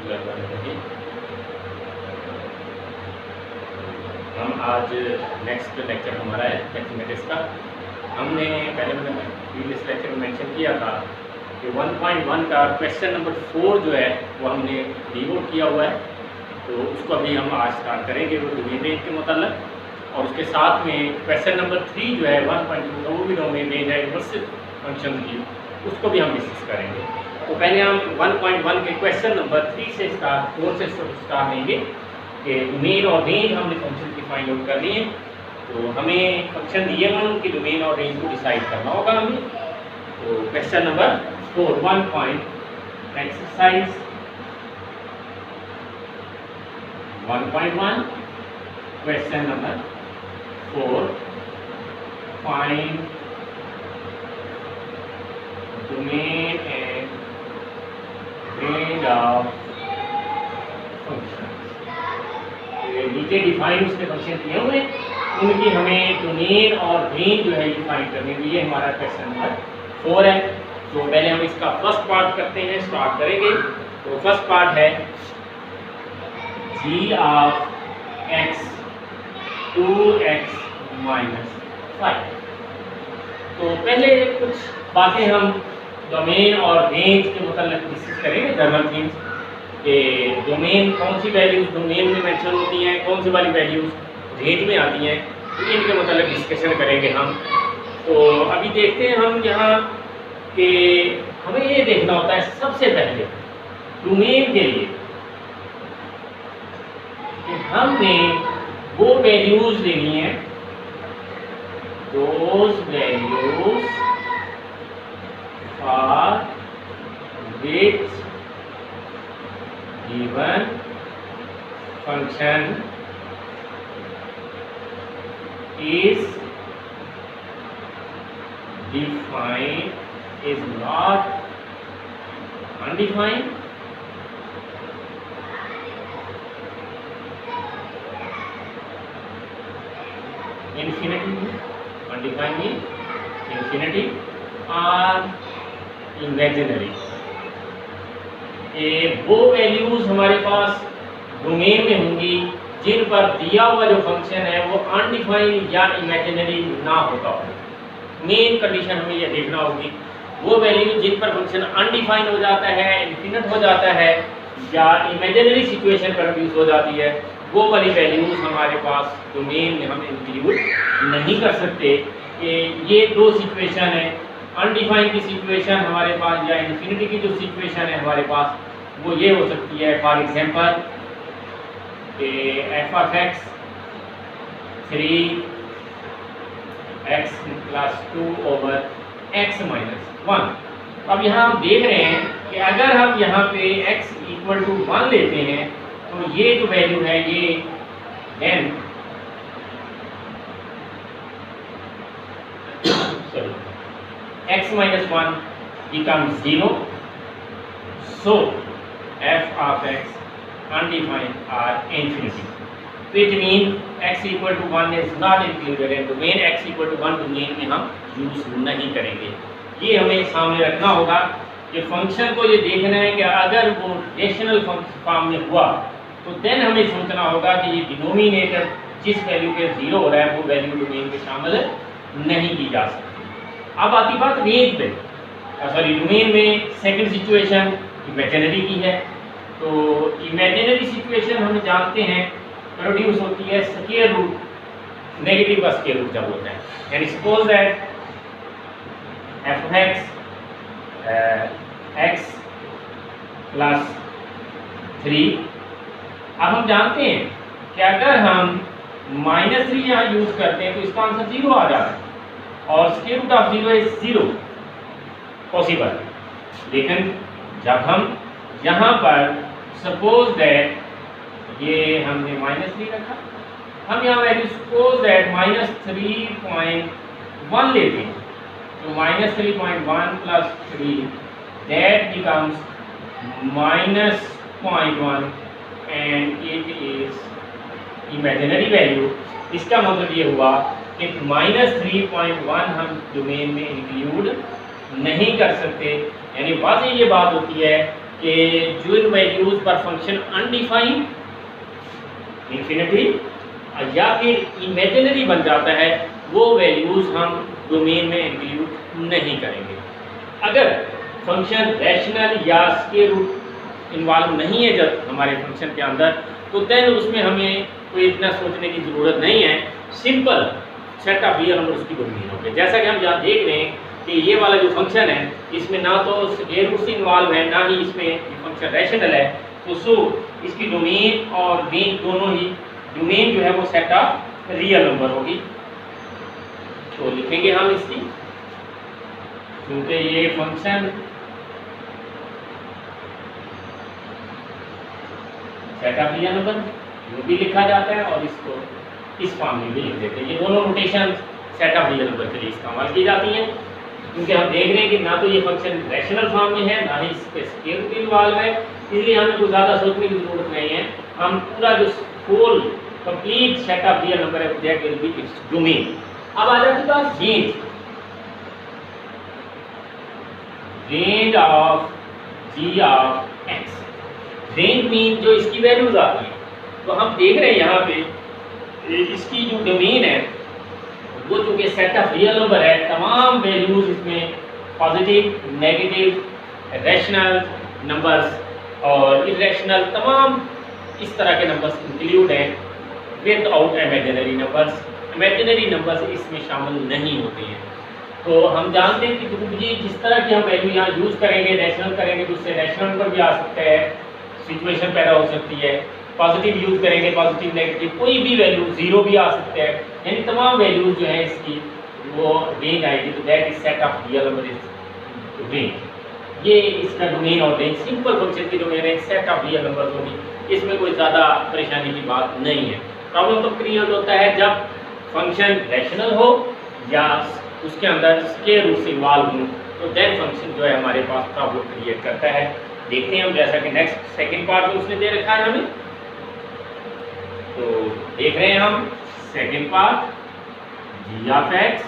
हम आज next lecture हमारा है मैथमेटिक्स का। हमने पहले मैंने प्रीवियस लेक्चर में मेंशन किया था कि 1.1 का क्वेश्चन नंबर 4 जो है वो हमने डिवोट किया हुआ है, तो उसको अभी हम आज स्टार्ट करेंगे वो डोमेन रेंज के मतलब, और उसके साथ में क्वेश्चन नंबर 3 जो है 1.2 का वो भी डोमेन रेंज है इनवर्सिव फंक्शन की, उसको भी हम डिस्कस करेंगे। तो पहले हम 1.1 के क्वेश्चन नंबर 3 से स्टार्ट 4 से स्टार्ट लेंगे कि डोमेन और रेंज हमने फंक्शन की फाइंड आउट करनी है। तो हमें फंक्शन दिए हुए उनकी डोमेन और रेंज को डिसाइड करना होगा हमें। तो question number 4 1 point exercise 1.1 question number 4 find domain and range of function. नीचे डिफाइन उसके फंक्शन दिए हुए उनकी हमें डोमेन और रेंज जो है डिफाइन करने के लिए हमारा क्वेश्चन नंबर 4 है। तो पहले हम इसका फर्स्ट पार्ट करते हैं, स्टार्ट करेंगे। तो फर्स्ट पार्ट है g of x 2x minus 5। तो पहले कुछ बातें हम डोमेन और रेंज के मतलब डिस्कस करेंगे, जनरल थिंग्स कि डोमेन कौन सी वैल्यूज डोमेन में मेंशन होती हैं, कौन सी वाली वैल्यूज रेंज में आती हैं, तो इनके मतलब डिस्कशन करेंगे हम। तो अभी देखते हैं हम यहाँ कि हमें ये देखना होता है सबसे पहले डोमेन के लिए कि हमने वो वैल्यूज लेनी है, those values for which given function is defined is not undefined infinity undefined means infinity or imaginary। वो वैल्यूज हमारे पास डोमेन में होंगी जिन पर दिया हुआ जो फंक्शन है वो अनडिफाइंड या इमेजिनरी ना होता हो। मेन कंडीशन हमें ये देखना होगी वो वैल्यू जिन पर फंक्शन अनडिफाइंड हो जाता है, इन्फिनिट हो जाता है या इमेजिनरी सिचुएशन प्रोड्यूस हो जाती है, वो वाली वैल्यूज हमारे पास डोमेन में हम इंक्लूड नहीं कर सकते। कि ये दो सिचुएशन है, अनडिफाइंड की सिचुएशन हमारे पास या इन्फिनिटी की जो सिचुएशन है हमारे पास वो ये हो सकती है। For example F of x 3x + 2 over x - 1। अब यहाँ हम देख रहे हैं कि अगर हम यहाँ पे x = 1 लेते हैं तो ये जो वैल्यू है ये n x - 1 becomes 0, so f of x undefined or infinity, which means x = 1 is not included in domain। x = 1 domain में हम यूज नहीं करेंगे। ये हमें सामने रखना होगा कि फंक्शन को ये देखना है कि अगर वो रेशनल फॉर्म में हुआ तो देन हमें सोचना होगा कि ये डिनोमिनेटर जिस वैल्यू पे 0 हो रहा है वो वैल्यू डोमेन में शामिल नहीं की जा सकती। अब आती बात रेंज पे, सॉरी डोमेन में सेकंड सिचुएशन इमेजिनरी की है। तो इमेजिनरी सिचुएशन हम जानते हैं प्रोड्यूस होती है स्क्वायर रूट, नेगेटिव का स्क्वायर रूट जब होता है। यानी suppose that f of x x + 3। अब हम जानते हैं कि अगर हम -3 यहाँ यूज करते हैं तो इसका आंसर 0 आ जाता है और square root of 0 is 0 possible. लेकिन जब हम यहाँ पर सपोज दैट ये हमने -3 रखा, हम यहाँ वैल्यू सपोज दैट -3.1 लेते हैं तो -3.1 + 3 that becomes -0.1 and it is imaginary value. इसका मतलब ये हुआ कि -3.1 हम डोमेन में इंक्लूड नहीं कर सकते। यानी वाज़ेह ये बात होती है कि जो वैल्यूज पर फंक्शन अनडिफाइंड इंफिनिटी या फिर इमेजिनरी बन जाता है, वो वैल्यूज हम डोमेन में इंक्लूड नहीं करेंगे। अगर फंक्शन रैशनल या स्क्वायर रूट इन्वॉल्व नहीं है जब हमारे फंक्शन के अंदर, तो देन उसमें हमें कोई इतना सोचने की ज़रूरत नहीं है, simple set of real number उसकी डोमेन हो गया। जैसा कि हम यहाँ देख रहे हैं कि ये वाला जो फंक्शन है इसमें ना तो स्क्वायर रूट से इन्वॉल्व है, ना ही इसमें ये फंक्शन रैशनल है, तो सो इसकी डोमेन और रेंज दोनों ही, डोमेन जो है वो सेट ऑफ रियल नंबर होगी। तो लिखेंगे हम इसकी, क्योंकि ये function set of real number जो भी लिखा जाता है और इसको इस फॉर्म में भी लिख देते हैं। ये दोनों notation set of real number के लिए इस्तेमाल की जाती हैं, क्योंकि हम देख रहे हैं कि ना तो ये फंक्शन रैशनल फॉर्म में है, ना ही इसके स्क्वायर रूट इन्वॉल्व है, इसलिए हमें कुछ ज़्यादा सोचने की जरूरत नहीं है। हम पूरा जो whole complete set of real number है that will be it's domain. अब आ जाती बात range, range of ji of X. Range mean जो इसकी वैल्यूज आती हैं, तो हम देख रहे हैं यहाँ पे इसकी जो डोमेन है वो चूँकि सेट ऑफ रियल नंबर है, तमाम वैल्यूज इसमें पॉजिटिव, नेगेटिव, रैशनल नंबर्स और इरेशनल, तमाम इस तरह के नंबर्स इंक्लूड हैं without imaginary numbers. Imaginary numbers इसमें शामिल नहीं होते हैं। तो हम जानते हैं कि ये जिस तरह की हम वैल्यू यहाँ यूज़ करेंगे, रैशनल करेंगे तो उससे रैशनल नंबर भी आ सकता है, सिचुएशन पैदा हो सकती है। पॉजिटिव यूज़ करेंगे, पॉजिटिव नेगेटिव कोई भी वैल्यू, जीरो भी आ सकता है, यानी तमाम वैल्यूज जो है इसकी वो रेंज आएगी। तो that is set of real number is range. ये इसका डोमेन और रेंज सिंपल फंक्शन की डोमेन है, सेट ऑफ रियल नंबर होगी, इसमें कोई ज़्यादा परेशानी की बात नहीं है। प्रॉब्लम तो क्रिएट होता है जब फंक्शन रैशनल हो या उसके अंदर स्क्वायर रूट से इन्वॉल्व हो, तो देन फंक्शन जो है हमारे पास प्रॉब्लम क्रिएट करता है। देखते हैं हम, जैसा कि नेक्स्ट सेकंड पार्ट में उसने दे रखा है हमें, तो देख रहे हैं हम second part, g of x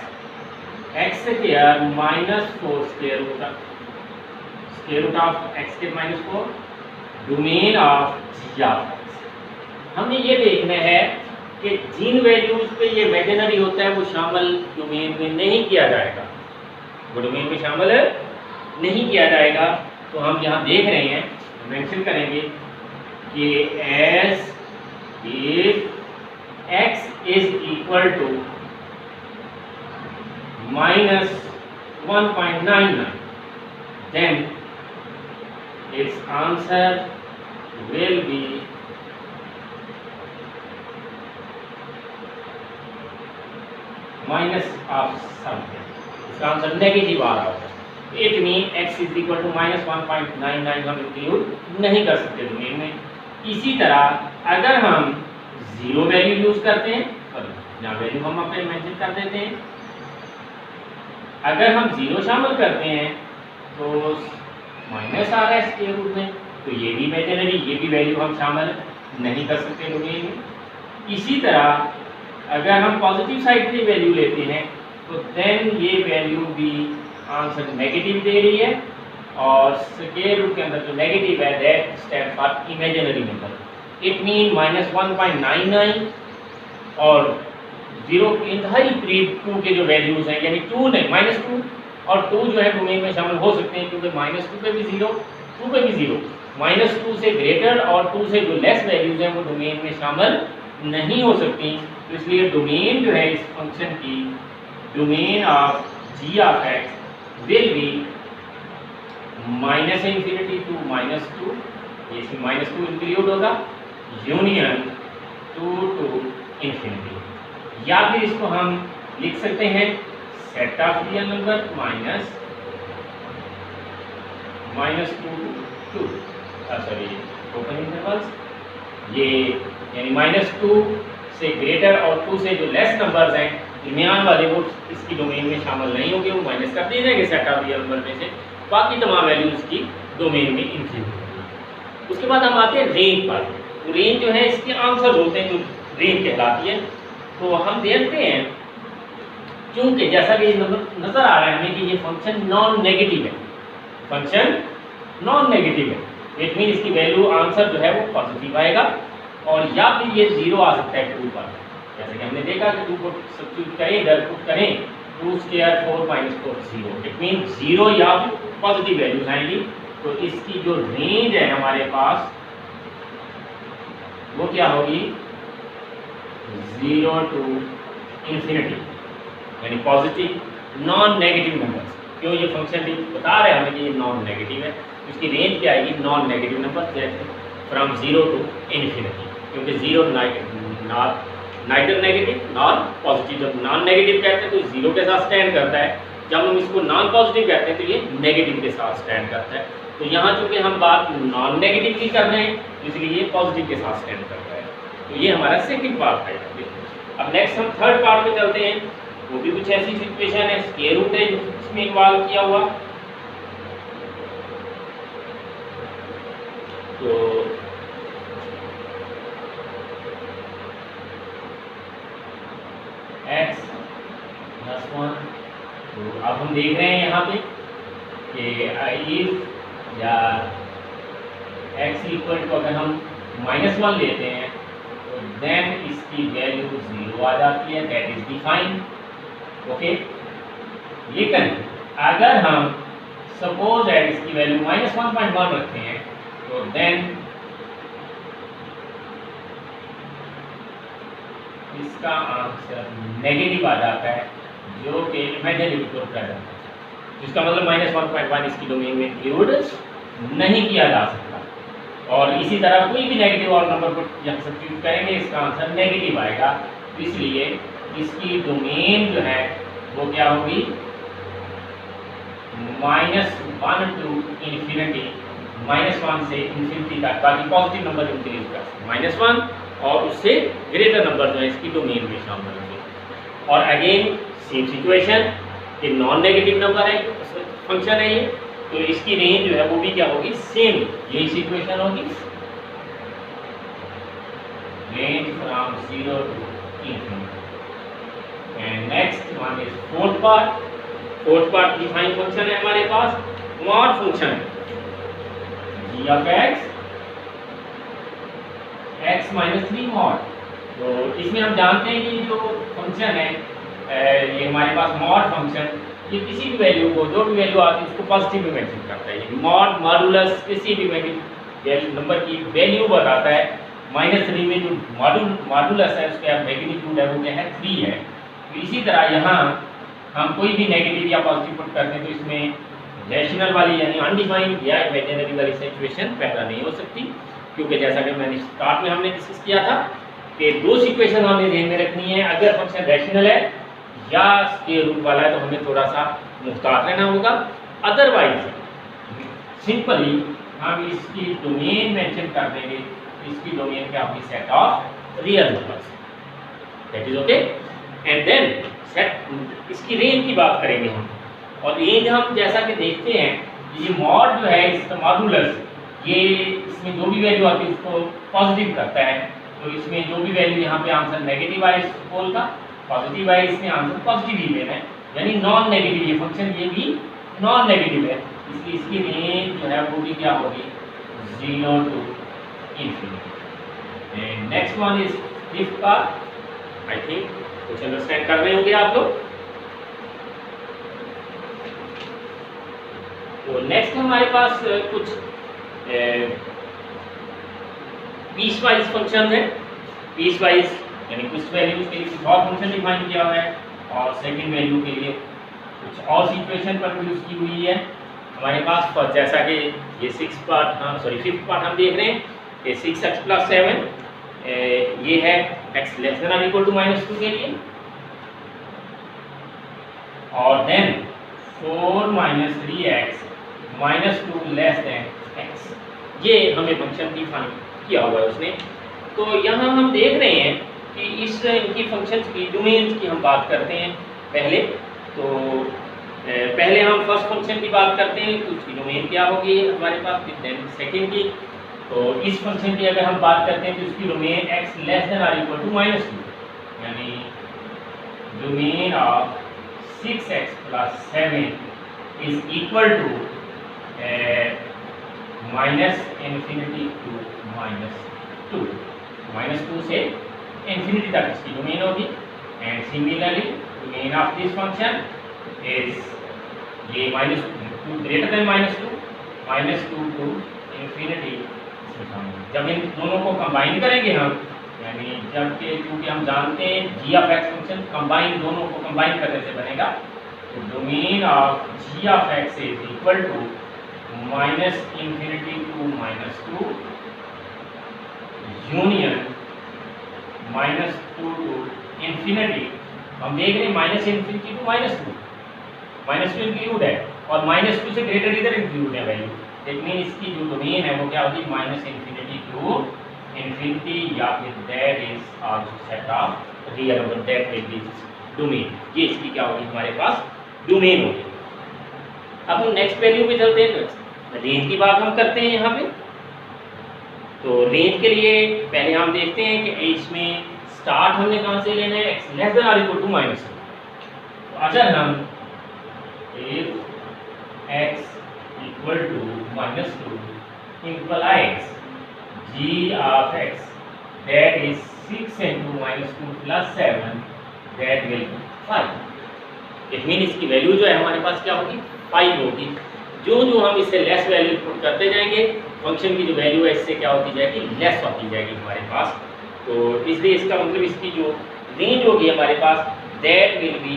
square minus 4 square root of x square minus 4 domain of ji of x. हमें ये देखना है कि जिन वैल्यूज पे ये इमेजिनरी होता है वो शामिल डोमेन में नहीं किया जाएगा, वो डोमेन में शामिल नहीं किया जाएगा। तो हम यहाँ देख रहे हैं, मेंशन करेंगे कि as if x is equal to -1.99 then it's answer will be minus of something, इसका आंसर नेगेटिव आ रहा होगा। It mean x is equal to -1.99 हम इंक्लूड नहीं कर सकते डोमेन में। इसी तरह अगर हम जीरो वैल्यू यूज करते हैं, और यहाँ वैल्यू हम अपने मेंशन कर देते हैं, अगर हम जीरो शामिल करते हैं तो माइनस आ रहा है स्क्वायर रूट में, तो ये भी इमेजिनरी, ये भी वैल्यू हम शामिल नहीं कर सकते डोमेन में। इसी तरह अगर हम पॉजिटिव साइड की वैल्यू लेते हैं तो देन ये वैल्यू भी आंसर नेगेटिव दे रही है, और स्क्वायर रूट के अंदर जो नेगेटिव है that stand for imaginary number. It mean -1.99 और 0 के इंतहाई करीब 2 के जो वैल्यूज हैं, यानी 2 नहीं -2 और 2 जो है डोमेन में शामिल हो सकते हैं, क्योंकि -2 पे भी 0, 2 पे भी 0, -2 से ग्रेटर और 2 से जो लेस वैल्यूज हैं वो डोमेन में शामिल नहीं हो सकती। तो इसलिए डोमेन जो है इस फंक्शन की, domain of ji of x will be -∞ to -2, ये इसमें -2 इंक्लूड होगा, यूनियन 2 टू इन्फिनिटी। या फिर इसको हम लिख सकते हैं set of real number -2 sorry open intervals, ये यानी -2 से ग्रेटर और 2 से जो लेस नंबर्स हैं दरमियान वाले, वो इसकी डोमेन में शामिल नहीं होंगे, वो माइनस कर दिए जाएंगे सेट ऑफ रियल नंबर में से, बाकी तमाम वैल्यूज की डोमेन में इंक्लूड होंगी। उसके बाद हम आते हैं रेंज पर। तो रेंज जो है इसके आंसर होते हैं जो रेंज कहलाती है। तो हम देखते हैं, क्योंकि जैसा कि नजर आ रहा है हमें कि ये फंक्शन नॉन नेगेटिव है, फंक्शन नॉन नेगेटिव है, इट मीन इसकी वैल्यू आंसर जो है वो पॉजिटिव आएगा, और या फिर ये 0 आ सकता है 2 पर, जैसे कि हमने देखा कि 2 को सब्स्टिट्यूट करें, इधर पुट करें 2 स्क्वायर 4 माइनस 4 0, इट मीन 0 या फिर पॉजिटिव वैल्यूज आएंगी। तो इसकी जो रेंज है हमारे पास वो क्या होगी, 0 टू इन्फिनिटी, यानी पॉजिटिव नॉन नेगेटिव नंबर्स। क्यों ये फंक्शन भी बता रहे हैं हमें कि ये नॉन नेगेटिव है, इसकी रेंज क्या आएगी, नॉन नेगेटिव नंबर, जैसे फ्रॉम 0 टू इन्फिनिटी, क्योंकि 0 नाइदर नेगेटिव नॉन पॉजिटिव। जब नॉन नेगेटिव कहते हैं तो 0 के साथ स्टैंड करता है, जब हम इसको नॉन पॉजिटिव कहते हैं तो ये नेगेटिव के साथ स्टैंड करता है। तो यहाँ चूँकि हम बात नॉन नेगेटिव की कर रहे हैं, इसलिए ये पॉजिटिव के साथ स्टैंड करता है। तो ये हमारा सेकंड पार्ट है। अब नेक्स्ट हम थर्ड पार्ट में चलते हैं, वो भी कुछ ऐसी सिचुएशन है, स्क्वायर रूट है इसमें इन्वॉल्व किया हुआ। तो x + 1, तो अब हम देख रहे हैं यहाँ पे कि इफ या x इक्वल टू, अगर हम -1 लेते हैं तो देन इसकी वैल्यू 0 आ जाती है, दैट इज डिफाइंड, ओके। लेकिन अगर हम सपोज दैट इसकी वैल्यू -1.1 रखते हैं तो देन इसका आंसर नेगेटिव आ जाता है, जो कि इमेजिनरी को प्रेजेंट है, जिसका मतलब -1.1 इसकी डोमेन में इंक्लूड नहीं किया जा सकता। और इसी तरह कोई भी नेगेटिव और नंबर को जब सब्स्टिट्यूट करेंगे इसका आंसर नेगेटिव आएगा। इसलिए इसकी डोमेन जो है वो क्या होगी, -1 टू इन्फिनिटी, -1 से इन्फिनिटी तक, बाकी पॉजिटिव नंबर इंक्रीज कर -1 और उससे ग्रेटर नंबर जो है इसकी डोमेन में शामिल होंगे। और अगेन सेम सिचुएशन कि नॉन नेगेटिव नंबर है, फंक्शन है ये, तो इसकी रेंज जो है वो भी क्या होगी, सेम यही सिचुएशन होगी, range from 0 to infinity. And next one is fourth part. Fourth part define function है हमारे पास, mod function g of x x - 3 mod. तो इसमें हम जानते हैं कि जो फंक्शन है ये हमारे पास मॉड फंक्शन, ये किसी भी वैल्यू को, जो भी वैल्यू आती है उसको पॉजिटिव में मेंशन करता है। ये मॉड मॉडुलस किसी भी नंबर की वैल्यू बताता है। -3 में जो मॉडुलस है उसका मैग्नीट्यूड है वो क्या है, 3 है। तो इसी तरह यहाँ हम कोई भी नेगेटिव या पॉजिटिव पुट करते हैं तो इसमें रैशनल वाली यानी अनडिफाइंड या इमेजिनरी वाली सिचुएशन पैदा नहीं हो सकती, क्योंकि जैसा कि मैंने स्टार्ट में हमने डिस्कस किया था कि दो सिचुएशन हमें ध्यान में रखनी है। अगर फंक्शन रैशनल है या स्क्वायर रूट वाला है तो हमें थोड़ा सा मुख्तार रहना होगा, अदरवाइज सिंपली हम इसकी डोमेन मेंशन कर देंगे, इसकी डोमेन क्या होगी, set of real numbers, that is okay. And then set इसकी रेंज की बात करेंगे हम, और रेंज हम जैसा कि देखते हैं ये मॉड जो है इसका मॉडुलस, ये इसमें जो भी वैल्यू आती है उसको पॉजिटिव करता है। तो इसमें जो भी वैल्यू यहाँ पे आंसर नेगेटिव आए इस पोल का, पॉजिटिव आए इसमें आंसर पॉजिटिव ही लेना है, यानी नॉन नेगेटिव ये फंक्शन, ये भी नॉन नेगेटिव है, इसलिए इसकी रेंज जो है वो भी क्या होगी, 0 to infinity. Next one is fifth का, आई थिंक कुछ अंडरस्टैंड कर रहे होंगे आप लोग। तो नेक्स्ट हमारे पास कुछ पीस वाइज फंक्शन है। पीस वाइज यानी कुछ वैल्यूज के लिए कुछ और फंक्शन डिफाइन किया हुआ है और सेकंड वैल्यू के लिए कुछ और सिचुएशन पर यूज की हुई है हमारे पास। जैसा कि ये फिफ्थ पार्ट हम देख रहे हैं कि 6x + 7 ये है x ≤ -2 के लिए, और देन 4 - 3x -2 x, ये हमें फंक्शन डिफाइन किया हुआ है उसने। तो यहाँ हम देख रहे हैं कि इस इनकी फंक्शंस की डोमेन्स की हम बात करते हैं पहले। तो पहले हम फर्स्ट फंक्शन की बात करते हैं तो उसकी डोमेन क्या होगी हमारे पास, देन सेकंड की। तो इस फंक्शन की अगर हम बात करते हैं तो उसकी डोमेन x ≤ -2, यानी domain of 6x + 7 is equal to minus infinity to -2, -2 से इन्फिनिटी तक इसकी डोमेन होगी। And similarly domain of this function is ये -2 ग्रेटर देन -2 टू इन्फिनिटी। जब इन दोनों को कंबाइन करेंगे हम, यानी जबकि क्योंकि हम जानते हैं g of x function combine, दोनों को कंबाइन करने से बनेगा, तो domain of ji of x is equal to -infinity to -2 union -2 to infinity. हम देख रहे हैं -इन्फिनिटी टू -2 इंक्लूड है और -2 से ग्रेटर इधर इंक्लूड है वैल्यू। दैट मीन इसकी जो डोमेन है वो क्या होगी, -इन्फिनिटी टू इन्फिनिटी, या फिर that is also set of real number, that will B domain. ये इसकी क्या होगी, हमारे पास डोमेन होगी। अब हम नेक्स्ट वैल्यू पे चलते हैं, रेंज की बात हम करते हैं यहाँ पे। तो रेंज के लिए पहले हम देखते हैं कि इसमें स्टार्ट हमने कहाँ से लेना है, x लेस देन और इक्वल टू -2। तो अगर हम if x equal to -2 implies g of x that is 6 into -2 plus 7 that will be 5। It mean इसकी वैल्यू जो है हमारे पास क्या होगी, 5 होगी। जो हम इससे लेस वैल्यू पुट करते जाएंगे, फंक्शन की जो वैल्यू है इससे क्या होती जाएगी, लेस होती जाएगी हमारे पास। तो इसलिए इसका मतलब इसकी जो रेंज होगी हमारे पास, दैट विल बी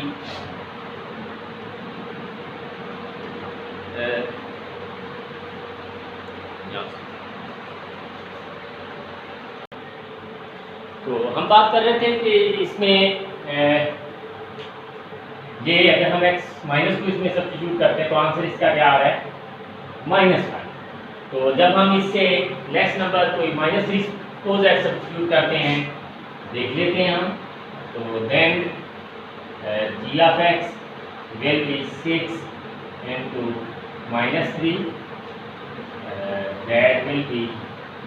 तो हम बात कर रहे थे कि इसमें ये अगर हम x -2 इसमें सब्स्टिट्यूट करते हैं तो आंसर इसका क्या आ रहा है, -5। तो जब हम इससे लेस नंबर कोई -3 को सब्स्टिट्यूट करते हैं, देख लेते हैं हम, तो then g of x will be 6 into -3 that will be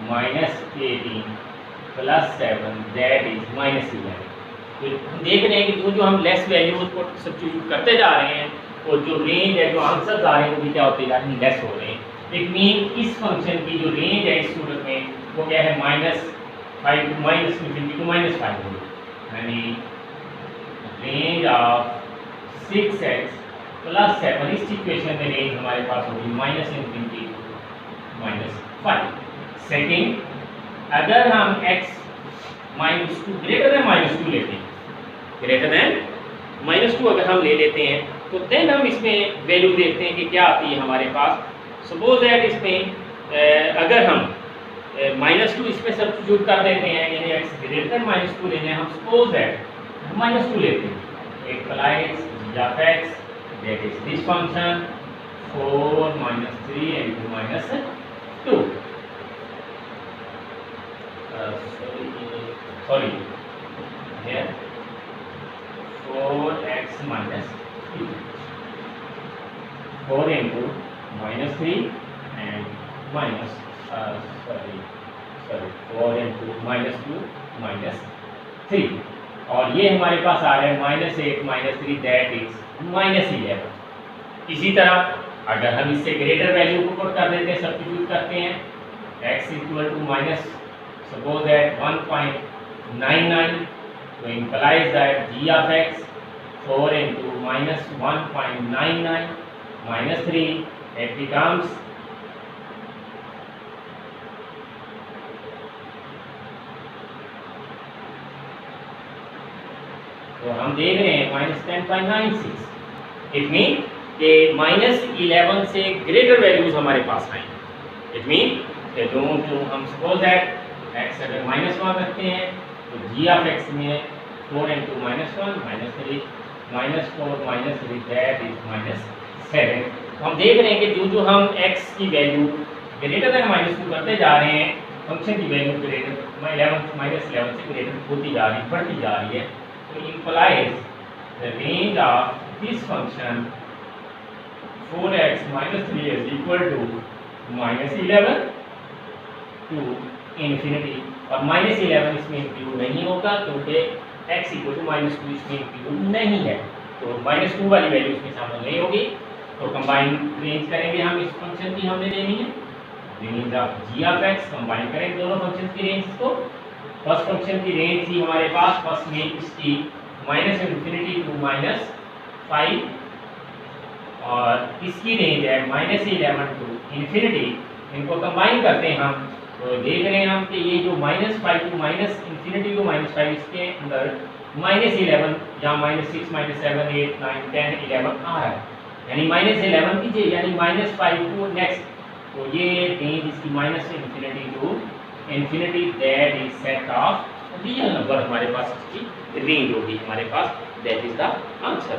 -18 plus 7 that is -11। तो हम देख रहे हैं कि जो हम लेस वैल्यूज को सब्स्टिट्यूट करते जा रहे हैं और जो रेंज है, जो आंसर्स आ रहे हैं वो भी क्या होते जा रहे हैं, लेस हो रहे हैं। इट मीन इस फंक्शन की जो रेंज है इस सूरत में वो क्या है, -5 टू -इन्फिनिटी टू -5 होगी, यानी रेंज ऑफ 6x प्लस 7। इस इक्वेशन में रेंज हमारे पास होगी -इन्फिनिटी टू -5। सेकेंड, अगर हम x -2 ग्रेटर देन -2 लेते हैं, ग्रेटर देन -2 अगर हम ले लेते हैं, तो देन हम इसमें वैल्यू देखते हैं कि क्या आती है हमारे पास। सपोज दैट इसमें अगर हम -2 इसमें सब्स्टिट्यूट कर देते हैं, यानी x ग्रेटर देन -2 लेने हैं, हम सपोज दैट -2 लेते हैं, it applies g of x that is this function 4 - 3 into -2 sorry here 4x minus 2, 4 into -3 and minus 4 into -2 -3, और ये हमारे पास आ रहा है -8 -3 दैट इज -11। इसी तरह अगर हम इससे ग्रेटर वैल्यू को पुट कर देते हैं, सब्स्टिट्यूट करते हैं, x equal to minus suppose that 1.99, तो implies that g of x 4 into -1.99 -3, it becomes तो हम देख रहे हैं -10.96। इट मीन कि -11 से ग्रेटर वैल्यूज हमारे पास आएंगे। इट मीन कि जो हम सपोज दैट x अगर -1 रखते हैं तो g ऑफ x में 4 into -1 -3 -4 -3 दैट इज -7। तो हम देख रहे हैं कि जो हम x की वैल्यू ग्रेटर देन -2 करते जा रहे हैं, फंक्शन की वैल्यू ग्रेटर -11 से ग्रेटर होती जा रही है, बढ़ती जा रही है। तो implies the range of this function 4x - 3 is equal to -11 to infinity, और -11 इसमें इंक्लूड नहीं होगा क्योंकि x इक्वल टू -2 इसमें इंक्लूड नहीं है, तो -2 वाली वैल्यू इसमें शामिल नहीं होगी। तो कंबाइन रेंज करेंगे हम, इस फंक्शन की हमने लेनी है, range of ji of x, combine करें दोनों फंक्शन की रेंज को। फर्स्ट फंक्शन की रेंज थी हमारे पास फर्स्ट में इसकी माइनस इन्फिनिटी टू -5 और इसकी रेंज है -11 टू इन्फिनिटी। इनको कंबाइन करते हैं हम तो देख रहे हैं हम कि ये जो -5 टू इन्फिनिटी टू -5 इसके अंदर -11 या -6 -7 8 9 10 11 आ रहा है, यानी -11 कीजिए यानी -5 टू नेक्स्ट, तो ये रेंज इसकी -infinity to infinity, that is set of real number हमारे पास इसकी रेंज होगी हमारे पास, दैट इज द आंसर।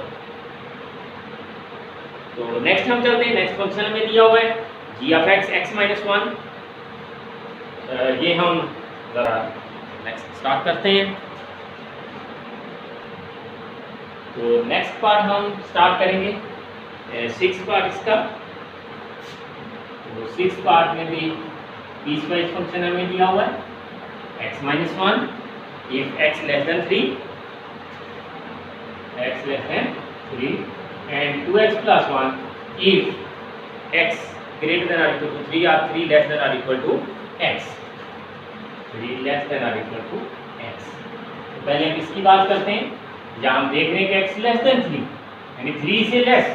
तो नेक्स्ट हम चलते हैं, नेक्स्ट फंक्शन हमें दिया हुआ है g ऑफ x x-1। ये हम जरा नेक्स्ट स्टार्ट करते हैं। तो नेक्स्ट पार्ट हम स्टार्ट करेंगे 6 पार्ट इसका। तो 6 पार्ट में भी पीस वाइज फंक्शन हमें दिया हुआ है x-1 if x less than 3 and 2x plus 1 if x greater than or equal to 3 or 3 less than or equal to x, 3 less than or equal to x। तो पहले हम इसकी बात करते हैं, जहाँ हम देख रहे हैं कि x लेस देन 3 यानी 3 से लेस।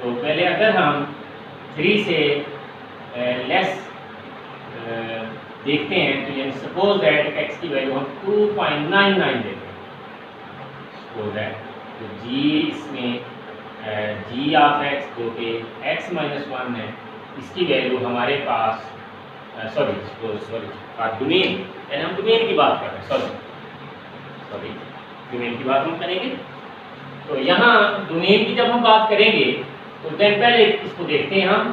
तो पहले अगर हम 3 से लेस देखते हैं तो यानी सपोज दैट x की वैल्यू हम 2.99 देते हैं, सपोज दैट तो g इसमें g ऑफ x जो कि x-1 है इसकी वैल्यू हमारे पास सॉरी डोमेन, यानी हम डोमेन की बात कर रहे हैं, सॉरी डोमेन की बात हम करेंगे। तो यहाँ डोमेन की जब हम बात करेंगे तो देन पहले इसको देखते हैं हम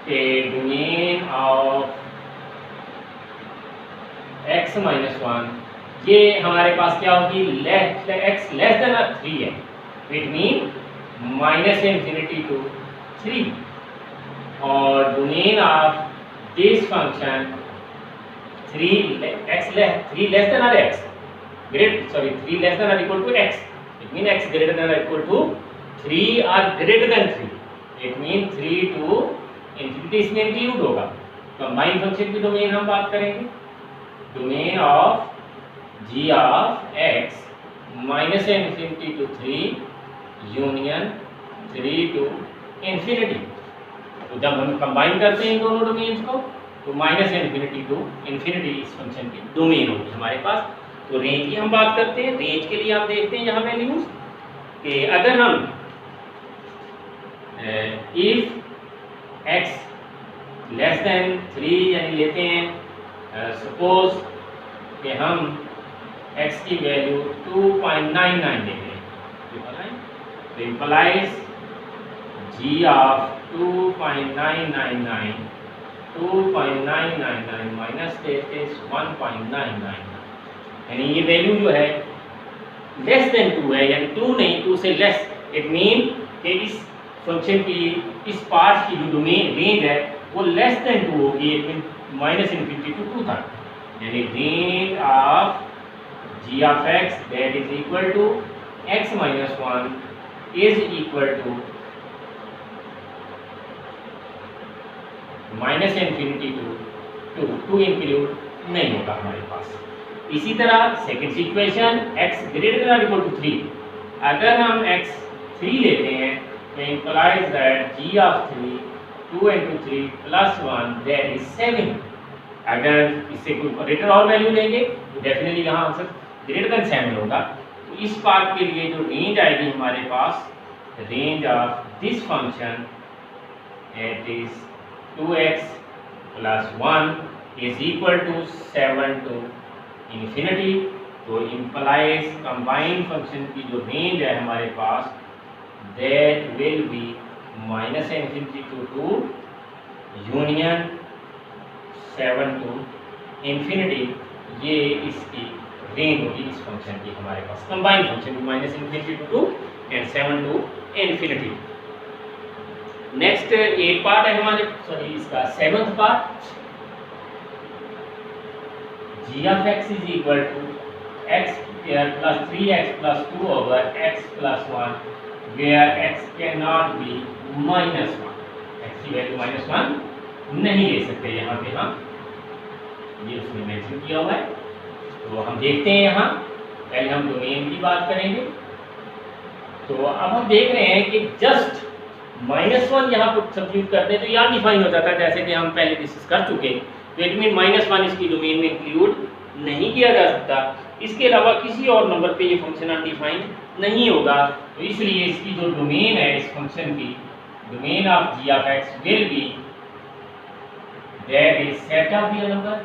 कि डोमेन ऑफ x-1 ये हमारे पास क्या होगी, x लेस देन 3 है, इट मीन -इन्फिनिटी टू 3 और domain of this function 3 less than और x ग्रेटर 3 लेस देन और equal to x, it mean x greater than और इक्वल टू 3 और greater than 3, it mean 3 to infinity इसमें include होगा। Combine function की domain हम बात करेंगे, domain of g of x -infinity to 3 union 3 to infinity. तो जब हम कंबाइन करते हैं दोनों डोमेन्स को तो -इन्फिनिटी टू इन्फिनिटी इस फंक्शन की डोमेन होगी हमारे पास। तो रेंज की हम बात करते हैं, रेंज के लिए आप देखते हैं यहाँ वैल्यूज कि अगर हम इफ x लेस देन 3 यानी लेते हैं सपोज कि हम x की वैल्यू 2.99 लेते हैं, तो implies g of 2.999 minus this is 1.99, यानी ये वैल्यू जो है लेस देन 2 है, यानी 2 नहीं 2 से लेस, इट मीन कि इस फंक्शन की इस पार्ट की जो डोमेन रेंज है वो लेस देन 2 होगी, इट मीन -इन्फिनिटी टू 2 तक, यानी range of g of x that is equal to x-1 is equal to -infinity to 2 include नहीं होगा हमारे पास। इसी तरह second equation x greater than और इक्वल टू 3, अगर हम x 3 लेते हैं तो implies that g of 3 2 into 3 plus 1 that is 7। अगर इससे कोई ग्रेटर और वैल्यू लेंगे तो डेफिनेटली यहाँ आंसर ग्रेटर देन 7 होगा। तो इस पार्ट के लिए जो रेंज आएगी हमारे पास, range of this function it is 2x plus 1 is equal to 7 to infinity। तो implies combined function की जो रेंज है हमारे पास that will be -infinity to 2 union 7 to infinity, ये इसकी रेंज होगी इस फंक्शन की हमारे पास, कंबाइंड फंक्शन की -infinity to 2 and 7 to infinity। Next 8 part है हमारे, सॉरी इसका 7th part, g of x is equal to x plus 3x plus 2 over x plus 1 where x cannot be -1, x की value -1 नहीं ले सकते। यहाँ पे हम ये उसने मेंशन किया हुआ है। तो हम देखते हैं यहाँ, पहले हम डोमेन की बात करेंगे। तो अब हम देख रहे हैं कि जस्ट -1 यहाँ पर सब्स्टिट्यूट करते हैं तो ये अनडिफाइन हो जाता है, जैसे कि हम पहले डिस्कस कर चुके। तो इट मीन -1 इसकी डोमेन में इंक्लूड नहीं किया जा सकता। इसके अलावा किसी और नंबर पे ये फंक्शन अनडिफाइन नहीं होगा। तो इसलिए इसकी जो डोमेन है इस फंक्शन की, domain of g of x will be that is set of real number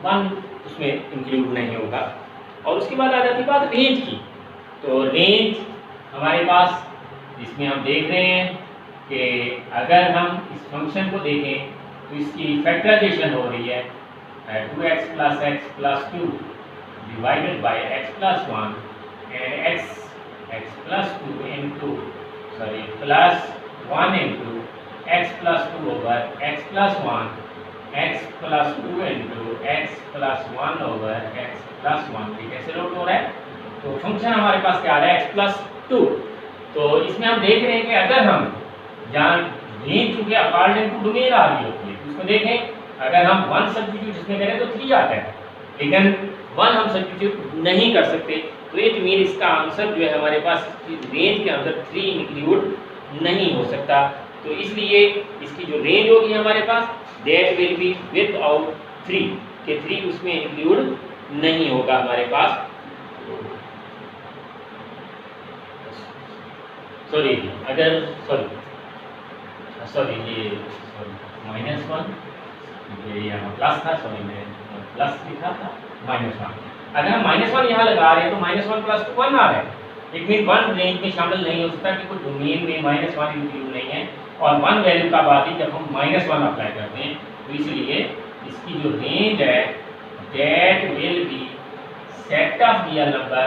-1 उसमें इंक्लूड नहीं होगा। और उसके बाद आ जाती बात रेंज की। तो रेंज हमारे पास इसमें हम देख रहे हैं कि अगर हम इस फंक्शन को देखें तो इसकी फैक्टराइजेशन हो रही है 2x + x + 2 divided by x + 1 and x + 2 into plus 1 into x + 2 over x + 1 x + 2 into x + 1 over x + 1। ठीक है, कैसे लोड हो रहा है? तो फंक्शन हमारे पास क्या आ रहा है x + 2। तो इसमें हम देख रहे हैं कि अगर हम जहाँ रेंज चूंकि अकॉर्डिंग टू डोमेन आ रही होती है, उसको देखें, अगर हम 1 सब्स्टिट्यूट इसमें करें तो 3 आता है, लेकिन 1 हम सब्स्टिट्यूट नहीं कर सकते। तो इट मीन इसका आंसर जो है हमारे पास रेंज के अंदर 3 इंक्लूड नहीं हो सकता। तो इसलिए इसकी जो रेंज होगी हमारे पास दैट विल बी विदाउट 3 के 3 उसमें इंक्लूड नहीं होगा हमारे पास। सॉरी अगर सॉरी ये -1 ये यहाँ प्लस था, सॉरी मैं प्लस लिखा था -1। अगर हम -1 यहाँ लगा रहे हैं तो -1 + 2 1 आ रहा है। इट मीन 1 रेंज में शामिल नहीं हो सकता क्योंकि डोमेन में -1 इंक्लूड नहीं है। और 1 वैल्यू का बात ही जब हम -1 अप्लाई करते हैं तो इसलिए इसकी जो रेंज है that will B set of real number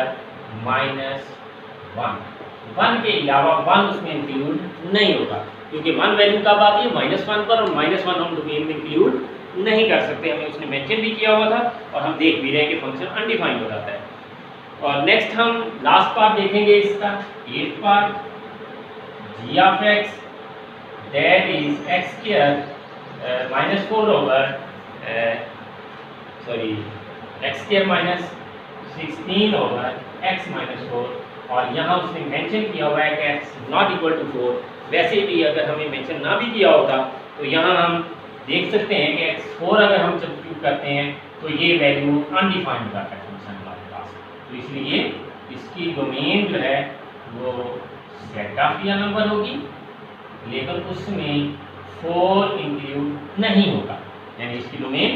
-1। 1 के अलावा 1 उसमें इंक्लूड नहीं होगा क्योंकि 1 वैल्यू का बात ही -1 पर, और -1 हम डोमेन में इंक्लूड नहीं कर सकते। हमें उसने मेंशन भी किया हुआ था और हम देख भी रहे हैं कि फंक्शन अनडिफाइंड हो जाता है। और नेक्स्ट हम लास्ट पार्ट देखेंगे इसका, 8th part, g of x that is x² -4 over x² -16 over x - 4। और यहाँ उसने मेंशन किया हुआ है कि x ≠ 4। वैसे भी अगर हमें मेंशन ना भी किया होता तो यहाँ हम देख सकते हैं कि x4 अगर हम सब्स्टिट्यूट करते हैं तो ये वैल्यू अनडिफाइंड हो जाता है फंक्शन हमारे पास। तो इसलिए इसकी डोमेन जो है वो सेट ऑफ रियल नंबर होगी, लेकिन उसमें 4 इंक्लूड नहीं होगा, यानी इसकी domain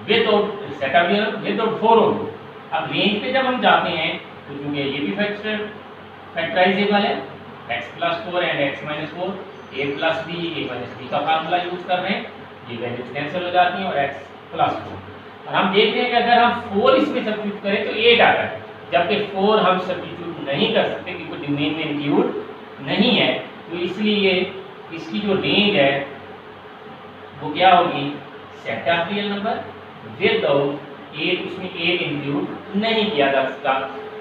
without set of real without 4 होगी। अब रेंज पे जब हम जाते हैं तो चूंकि ये भी फैक्टराइजेबल है, x + 4 and x - 4, a + b a - b का फार्मूला यूज कर रहे हैं, ये वैल्यूज कैंसिल हो जाती हैं और x + 4। और हम देख रहे हैं कि अगर हम 4 इसमें सब्स्टिट्यूट करें तो 8 आता है, जबकि 4 हम सब्स्टिट्यूट नहीं कर सकते क्योंकि डोमेन में इंक्लूड नहीं है। तो इसलिए इसकी जो रेंज है वो क्या होगी, set of real number without 8, उसमें 8 इंक्लूड नहीं किया जा सकता।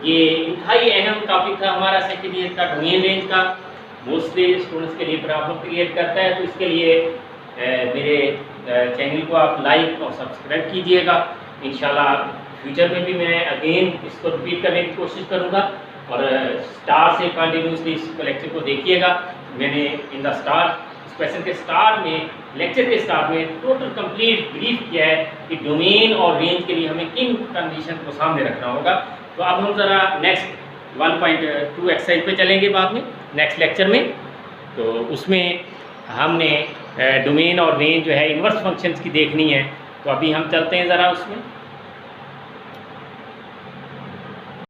ये इंतहाई अहम टॉपिक था हमारा सेकंड ईयर का, डोमेन रेंज का, मोस्टली स्टूडेंट्स के लिए प्रॉब्लम क्रिएट करता है। तो इसके लिए मेरे चैनल को आप लाइक और सब्सक्राइब कीजिएगा। इंशाल्लाह फ्यूचर में भी मैं अगेन इसको रिपीट करने की कोशिश करूँगा और स्टार से कंटिन्यूसली इस लेक्चर को देखिएगा। मैंने इन द स्टार्ट इस क्वेश्चन के स्टार्ट में, लेक्चर के स्टार्ट में टोटल कंप्लीट ब्रीफ किया है कि डोमेन और रेंज के लिए हमें किन कंडीशन को सामने रखना होगा। तो अब हम ज़रा नेक्स्ट 1.2 एक्सरसाइज पे चलेंगे बाद में नेक्स्ट लेक्चर में। तो उसमें हमने डोमेन और रेंज जो है इन्वर्स फंक्शंस की देखनी है। तो अभी हम चलते हैं ज़रा उसमें।